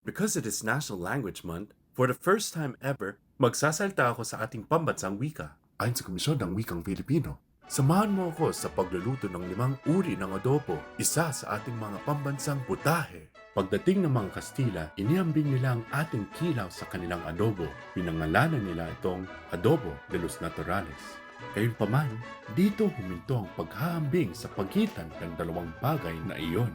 Because it is National Language Month, for the first time ever, magsasalita ako sa ating pambansang wika. Ayon sa Komisyon ng Wikang Pilipino, samahan mo ako sa pagluluto ng 5 uri ng adobo, isa sa ating mga pambansang putahe. Pagdating ng mga Kastila, inihambing nila ang ating kilaw sa kanilang adobo. Pinangalanan nila itong Adobo de los Naturales. Gayunpaman, dito huminto ang paghahambing sa pagitan ng dalawang bagay na iyon.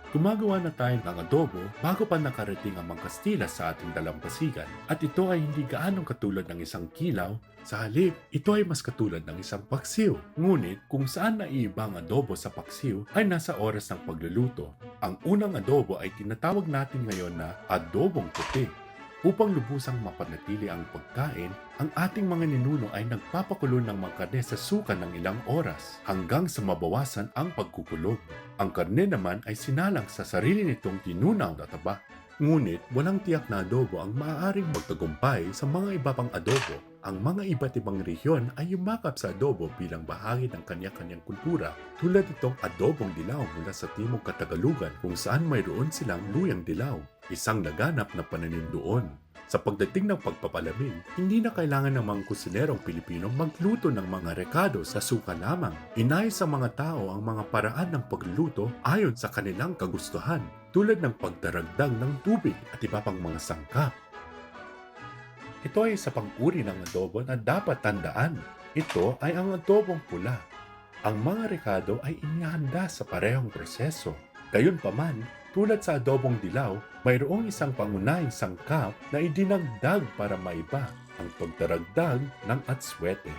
Gumagawa na tayo ng adobo bago pa nakarating ang mga Kastila sa ating dalampasigan at ito ay hindi gaanong katulad ng isang kilaw, sa halip ito ay mas katulad ng isang paksiw. Ngunit kung saan naiiba ang adobo sa paksiw ay nasa oras ng pagluluto. Ang unang adobo ay tinatawag natin ngayon na adobong puti. Upang lubusang mapanatili ang pagkain, ang ating mga ninuno ay nagpapakulo ng mga karne sa suka ng ilang oras hanggang sa mabawasan ang pagkukulog. Ang karne naman ay sinalang sa sarili nitong tinunaw na taba. Ngunit walang tiyak na adobo ang maaaring magtagumpay sa mga iba pang adobo. Ang mga iba't ibang rehiyon ay yumakap sa adobo bilang bahagi ng kanya-kanyang kultura, tulad itong adobong dilaw mula sa Timog Katagalugan kung saan mayroon silang luyang dilaw, isang laganap na pananim doon. Sa pagdating ng pagpapalamig, hindi na kailangan ng mga kusinerong Pilipino magluto ng mga rekado sa suka lamang. Inayos sa mga tao ang mga paraan ng pagluluto ayon sa kanilang kagustuhan, tulad ng pagdaragdag ng tubig at iba pang mga sangkap. Ito ay isa pang uri ng adobo na dapat tandaan. Ito ay ang adobong pula. Ang mga rekado ay inihanda sa parehong proseso. Gayunpaman, tulad sa adobong dilaw, mayroong isang pangunahing sangkap na idinagdag para maiba, ang pagdaragdag ng atswete.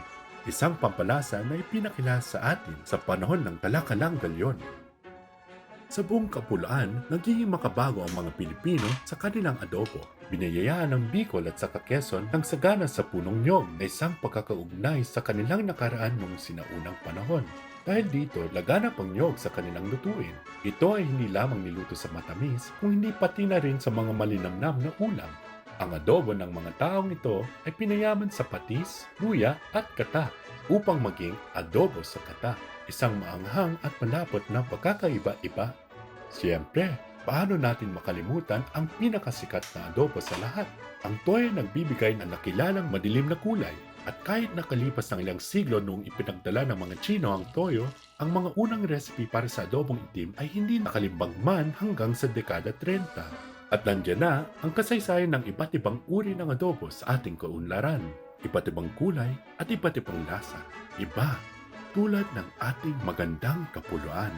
Isang pampalasa na ipinakilala sa atin sa panahon ng kalakalang galyon. Sa buong Kapulaan, nagiging makabago ang mga Pilipino sa kanilang adobo. Binayayaan ng Bicol at saka Quezon ng sagana sa punong niyog na isang pagkakaugnay sa kanilang nakaraan noong sinaunang panahon. Dahil dito, laganap ang niyog sa kanilang lutuin. Ito ay hindi lamang niluto sa matamis, kung hindi pati na rin sa mga malinamnam na ulam. Ang adobo ng mga taong ito ay pinayaman sa patis, luya at kata upang maging adobo sa kata. Isang maanghang at malapot na pagkakaiba-iba. Siyempre, paano natin makalimutan ang pinakasikat na adobo sa lahat? Ang toyo ay nagbibigay ng nakilalang madilim na kulay. At kahit nakalipas ng ilang siglo noong ipinagdala ng mga Tsino ang toyo, ang mga unang recipe para sa adobong itim ay hindi nakalimbang man hanggang sa dekada 30. At nandiyan na ang kasaysayan ng iba't ibang uri ng adobo sa ating kaunlaran. Iba't ibang kulay at iba't ibang lasa. Iba, tulad ng ating magandang kapuluan.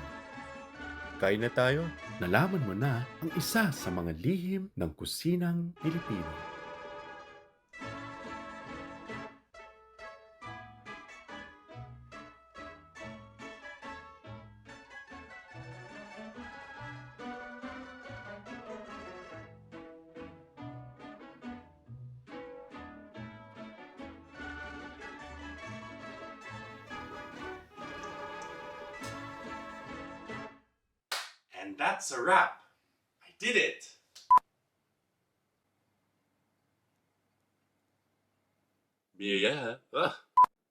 Kain na tayo? Nalaman mo na ang isa sa mga lihim ng kusinang Pilipino. And that's a wrap. I did it!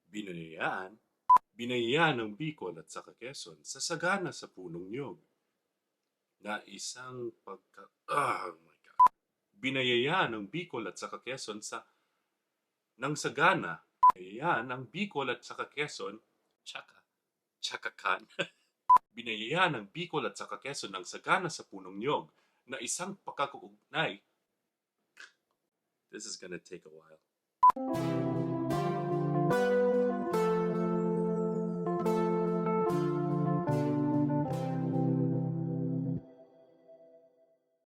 Binayaan ng Bicol at saka Quezon sa sagana sa punong niyog na isang oh my God. Binayaan ng Bicol at saka Quezon ng sagana. Binayaan ng Bicol at saka Quezon, Chakakan. Binayaan ng Bicol at saka Quezon ng sagana sa punong niyog na isang pagkakaugnay. This is gonna take a while.